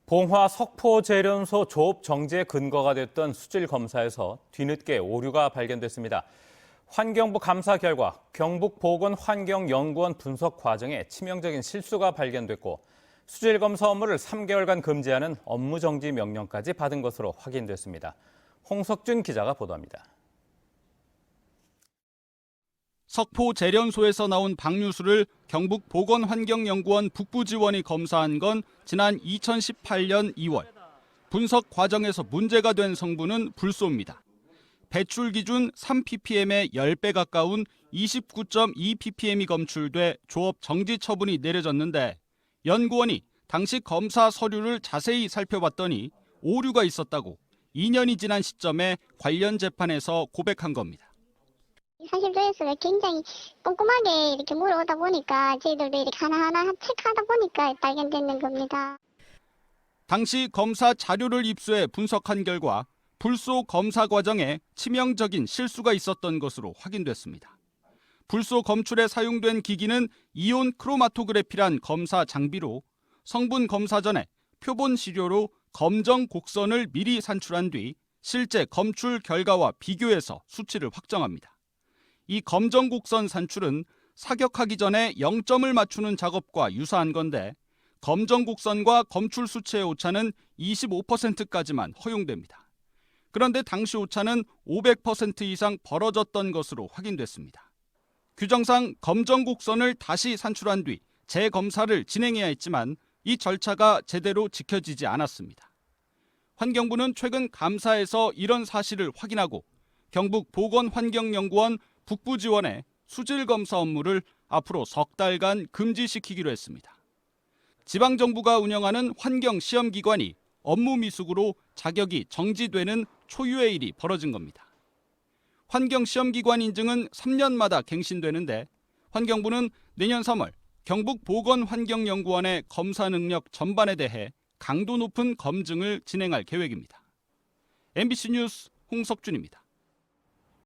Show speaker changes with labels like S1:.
S1: 봉화 석포제련소 조업 정지의 근거가 됐던 수질 검사에서 뒤늦게 오류가 발견됐습니다. 환경부 감사 결과 경북보건환경연구원 분석 과정에 치명적인 실수가 발견됐고 수질 검사 업무를 3개월간 금지하는 업무 정지 명령까지 받은 것으로 확인됐습니다. 홍석준 기자가 보도합니다.
S2: 석포제련소에서 나온 방류수를 경북보건환경연구원 북부지원이 검사한 건 지난 2018년 2월. 분석 과정에서 문제가 된 성분은 불소입니다. 배출 기준 3ppm의 10배 가까운 29.2ppm이 검출돼 조업 정지 처분이 내려졌는데 연구원이 당시 검사 서류를 자세히 살펴봤더니 오류가 있었다고 2년이 지난 시점에 관련 재판에서 고백한 겁니다.
S3: 사실 저희가 굉장히 꼼꼼하게 이렇게 물어오다 보니까 저희들도 이렇게 하나하나 체크하다 보니까 발견되는 겁니다.
S2: 당시 검사 자료를 입수해 분석한 결과 불소 검사 과정에 치명적인 실수가 있었던 것으로 확인됐습니다. 불소 검출에 사용된 기기는 이온 크로마토그래피란 검사 장비로 성분 검사 전에 표본 시료로 검정 곡선을 미리 산출한 뒤 실제 검출 결과와 비교해서 수치를 확정합니다. 이 검정 곡선 산출은 사격하기 전에 0점을 맞추는 작업과 유사한 건데 검정 곡선과 검출 수치의 오차는 25%까지만 허용됩니다. 그런데 당시 오차는 500% 이상 벌어졌던 것으로 확인됐습니다. 규정상 검정 곡선을 다시 산출한 뒤 재검사를 진행해야 했지만 이 절차가 제대로 지켜지지 않았습니다. 환경부는 최근 감사에서 이런 사실을 확인하고 경북보건환경연구원 북부지원에 수질검사 업무를 앞으로 석 달간 금지시키기로 했습니다. 지방정부가 운영하는 환경시험기관이 업무 미숙으로 자격이 정지되는 초유의 일이 벌어진 겁니다. 환경시험기관 인증은 3년마다 갱신되는데 환경부는 내년 3월 경북보건환경연구원의 검사 능력 전반에 대해 강도 높은 검증을 진행할 계획입니다. MBC 뉴스 홍석준입니다.